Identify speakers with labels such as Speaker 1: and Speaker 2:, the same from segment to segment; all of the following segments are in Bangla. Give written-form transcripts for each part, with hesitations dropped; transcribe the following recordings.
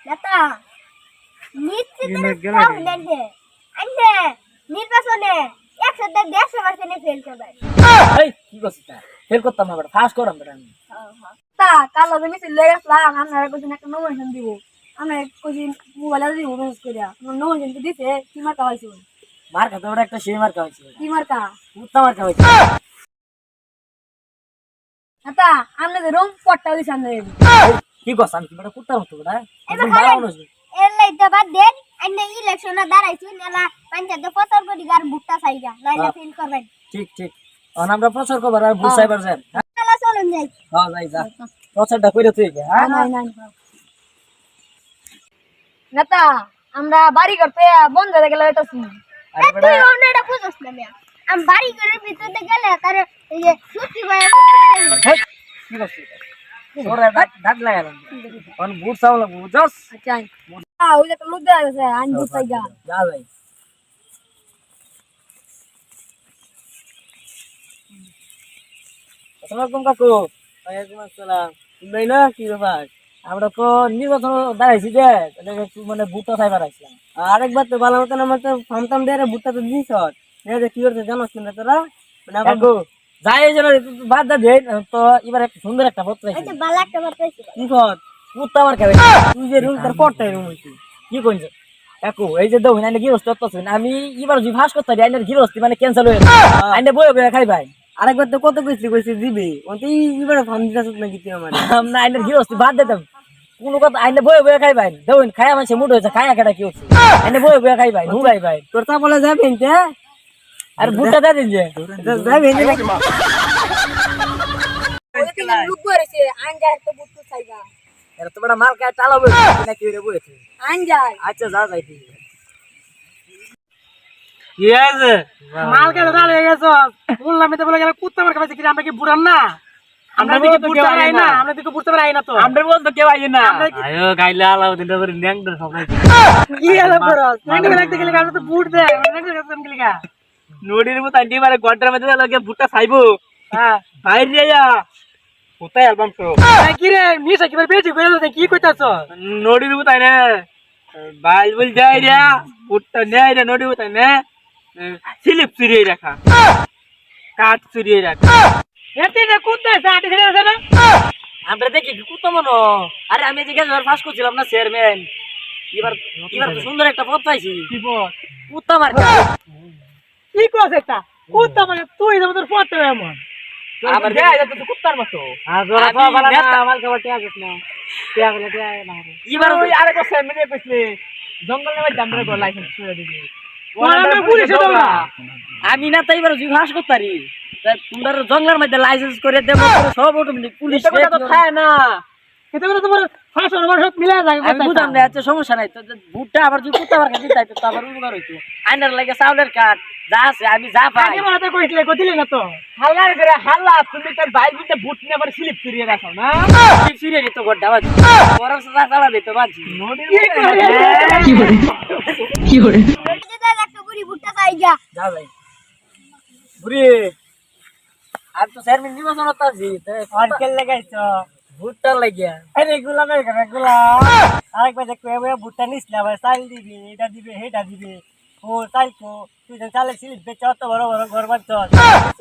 Speaker 1: নেতা নির্বাচনে একসাথে 150% ফেল করবে।
Speaker 2: এই কি করছিস তা ফেল করতাম না বেটা ফাস্ট করতাম বেটা আমি
Speaker 1: তা কালো জমি চলে গেছিলাম আমরা কইছেন একটা নমিনেশন দিব আমরা কইছি মোবাইলে দিব মেসেজ করিয়া নমিনেশন তো দিছে কি মার্কা হইছে
Speaker 2: মার খাতে ওটা একটা সেই মার্কা হয়েছে
Speaker 1: কি মার্কা
Speaker 2: কুত্তা মার্কা হয়েছে
Speaker 1: নেতা আমরা যে রুম পট্টা দিছি আমরা
Speaker 2: কি করছ আমি কি বেটা কুত্তার মতো বেটা
Speaker 1: এবার
Speaker 2: ভালো মানুষ
Speaker 1: এলাই দাবাদ দেন এনে ইলেকশনে দাঁড়াইছি নেলা পঞ্চায়েতে প্রচার করি আর ভুট্টা চাইগা নইলে ফেল করবেন
Speaker 2: ঠিক ঠিক অন আমরা প্রচার করব আর ভোট চাইবার যান
Speaker 1: নেলা চলুন যাই
Speaker 2: হ্যাঁ যাই যা প্রচারটা কইরা তুই হ্যাঁ
Speaker 1: নাই নাই নেতা আমরা বাড়ি করতে বন্ধ হয়ে গেলে হইতাছি
Speaker 2: আরে বেটা
Speaker 1: তুই ওনেটা বুঝছ না মিয়া আম বাড়ি করে ভিতরে গেলে তার এই যে সুতি ভাই
Speaker 2: হেই, কি করছিস ওরে ডাক লাগালাম অন ভোট চাও লাগবো বুঝছস
Speaker 1: আচ্ছা ওই যে লোক দেয়া গেছে আইন বুঝাই গা
Speaker 2: যা যাই আসসালামু কাকু ওয়ালাইকুম আসসালাম তুমি না কি ব্যাপার আমরা তো নির্বাচন দাঁড়াইছি যে মানে ভুট্টা খাইবার আইছিলাম আরেকবার তো ভালো মতন আমার তো ফার্ম টাম দিয়ে ভুট্টা তো দিস কি করছে জানোস কিনা তোরা মানে কাকু যাই যেন বাদ দা দে তো এবার একটা সুন্দর একটা পত্র আছে
Speaker 1: আচ্ছা ভালো একটা কথা হইছে
Speaker 2: কি কর কুত্তা আমার খাবে তুই যে রুম তার পড়টাই রুম হইছি কি কইছ কাকু এই যে দাও না গিরস্ত করতেছেন আমি এবার যদি ফাঁস করতে যাই আইনের গিরস্তি মানে ক্যান্সেল হয়ে আইনে বই বই খাই ভাই আরেকবার তো কত কইছি দিবি ওতে এবারে ফার্ম দিতাছ না কি তুই আমার না আইনের গিরস্তি বাদ দিতাম কোন কথা আইনে বই বই খাই ভাই দেউন খায়া মানে মুড হইছে খায়া কেটা কি হচ্ছে আইনে বই বই খাই ভাই হুগাই ভাই তোর তা বলে যাবেন তে আর ভুট্টা দে দিন যে যাবেন যে
Speaker 1: ওই যে লোক করেছে আইন যায় তো বুঝতে চাইগা
Speaker 2: এরা তো বড় মাল খায় চালাবো নাকি রে বইছে
Speaker 1: আইন যায়
Speaker 2: আচ্ছা যা যাই ঠিক
Speaker 3: কি আছে মাল কেন দাঁড়িয়ে গেছ বললাম তো বলে গেল কুত্তা মার খাইছে কি আমরা কি বুড়ান না আমরা দিকে বুড়তে পারি না আমরা দিকে বুড়তে পারি না তো
Speaker 2: আমরা বলতো কেউ আইয়ে না
Speaker 3: আয়ো গাইলে আলাউদ্দিন করে ন্যাংটা সবাই কি হলো করস ন্যাংটা লাগতে গেলে আমরা তো বুড় দে ন্যাংটা কাছে গেলে গা
Speaker 2: নদীর মতো আন্টি মারে ঘন্টার মধ্যে লাগে ভুট্টা খাইবো
Speaker 3: হ্যাঁ
Speaker 2: বাইরে যাইয়া কোথায় অ্যালবাম শো
Speaker 3: কি রে মিশা কি বেশি কইলো কি কইতাছ
Speaker 2: নদীর মতো আইনে বাইল বল যাই রে ভুট্টা নেই রে নদীর মতো আইনে স্লিপ চুরিয়ে রাখা কাঠ চুরিয়ে রাখা
Speaker 3: এতে না কুত্তা সাটি ছেড়ে আছে না
Speaker 2: আমরা দেখি কুত্তা মনো আরে আমি যে গেছবার ফাঁস করছিলাম না চেয়ারম্যান এবার এবার তো সুন্দর একটা পথ পাইছি
Speaker 3: কি বল
Speaker 2: কুত্তা মার
Speaker 3: কি কইছ এটা কুত্তা মানে তুই যেমন তোর পড়তে এমন
Speaker 2: আবার যাই যা তো কুত্তার মতো
Speaker 3: আর জোড়া
Speaker 2: আমি
Speaker 3: খাওয়া বালা
Speaker 2: নেতা।
Speaker 3: না আমার খাবার টিয়া গেছ না টিয়া গেলে টিয়া না
Speaker 2: এবার
Speaker 3: ওই আরেক বছর মেনে কইছলে জঙ্গল নেবে জামরে গো লাইসেন্স ছুড়ে দিবি আমরা পুলিশে দৌড়া
Speaker 2: আমি না তাই এবার ফাঁস করতারি তোমরা জঙ্গলের মধ্যে লাইসেন্স করে দেবো সব অটোমেটিক পুলিশ
Speaker 3: এটা কথা তো খায় না এটা কথা তোমার ফাঁস আমার সব মিলা যায়
Speaker 2: আমি বুঝলাম না আচ্ছা সমস্যা নাই তো ভুট্টা আবার যদি কুত্তা মার খাইতে তাই তো আবার উপকার হইতো আইনার লাগে চাউলের কাঠ যা আছে আমি যা পাই
Speaker 3: আগে বলতে কইছিলে কইছিলে না তো হাল্লা করে হাল্লা তুমি তোর ভাই বিতে বুট নিয়ে আবার স্লিপ করিয়ে রাখো না
Speaker 2: ফিরে দিত গড্ডা বাজি বরফ সাদা চালা দিত বাজি
Speaker 3: কি করে
Speaker 1: একটা বুড়ি ভুট্টা চাইগা
Speaker 2: যা ভাই বুড়ি আর তো চেয়ারম্যান নির্বাচন হতো আছি
Speaker 3: আর কেল লাগাইছো
Speaker 2: ভুট্টা লাগিয়া
Speaker 3: আরে গুলা মেরে করে গুলা আরেকবার যে কইবে বুটটা নিস না ভাই চাল দিবি এটা দিবে হেটা দিবে ও চাল কো তুই যে চালে স্লিপ বেচ অত বড় বড় ঘর বাচ্চ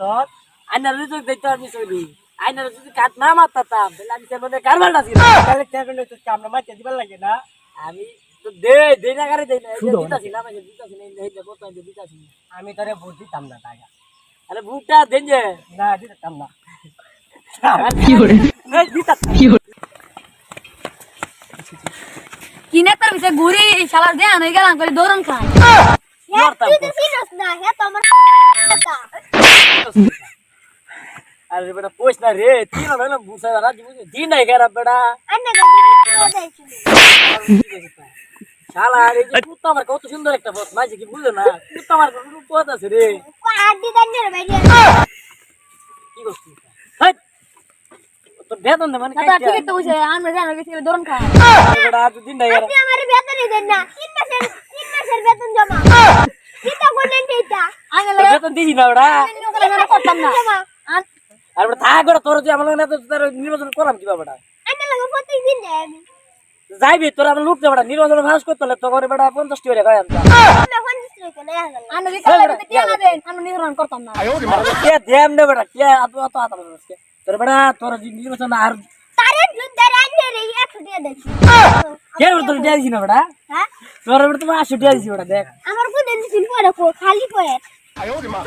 Speaker 3: চল
Speaker 2: আইনার রিজক দিতে আমি চলি আইনার যদি কাঠ না মারতাম তাহলে আমি চেয়ারম্যানের কারবারটা ছিল
Speaker 3: তাহলে কেমন তো আমরা মাইতে দিবার লাগে না
Speaker 2: আমি তো দে দে না করে দে না দিতাছি না আমি দিতাছি না এই যে কত দিতাছি
Speaker 3: আমি তোরে ভোট দিতাম না টাকা
Speaker 2: আরে ভুট্টা দেন যে
Speaker 3: না দিতাম না
Speaker 1: কি নেতার পিছে ঘুরি শালার ধ্যান হয়ে গেলাম করে দৌড়ন খান তুই তো সিরিয়াস না হে তো আমার নেতা
Speaker 2: আরে বেটা পোষ না রে তিন হলো বুঝা রাত দিন নাই গেরা বেটা
Speaker 1: আন্না গাড়ি
Speaker 2: শালা আরে যে কুত্তা আমার কত সুন্দর একটা পথ মাঝে কি বুঝো না কুত্তা আমার কোনো পথ আছে রে
Speaker 1: আড্ডি দান্নে রে ভাই
Speaker 2: কি করছিস হাট তো বেতন দে মানে
Speaker 1: দাদা ঠিক তো বুঝে আমরা জানো গেছি দৌড়ন খান
Speaker 2: বেটা আজ দিন নাই গেরা
Speaker 1: আপনি আমারে বেতনই দেন না 3 মাসের বেতন জমা কিটা বলেন এটা আগে লাগে
Speaker 2: বেতন দিই না ওটা
Speaker 1: করতাম না
Speaker 2: আর বেটা থাক গড়া তোর যে আমার না তো তার নির্বাচন করলাম কি বাবাটা
Speaker 1: আন্না লাগে প্রত্যেকদিন দেয় আমি
Speaker 2: যাইবি তোর আমার লুটতে বেটা নির্বাচন ভাস করতে হলে তোর বেটা 50 টাকা খাই আমরা
Speaker 1: আমরা যদি কালো দিতে কে না দেন আমরা নির্মাণ করতাম না
Speaker 2: কে দেম নে বেটা কে আতো আতো আতো তোর বেটা তোর নির্বাচন আর
Speaker 1: তারে দুধের আইনে রে 100 টাকা দেখি
Speaker 2: কে তোর দিয়া দিছি না বেটা
Speaker 1: হ্যাঁ
Speaker 2: তোর বেটা তুমি 80 টাকা দিছি বেটা দেখ
Speaker 1: আমার কোন দিন পরে খালি পরে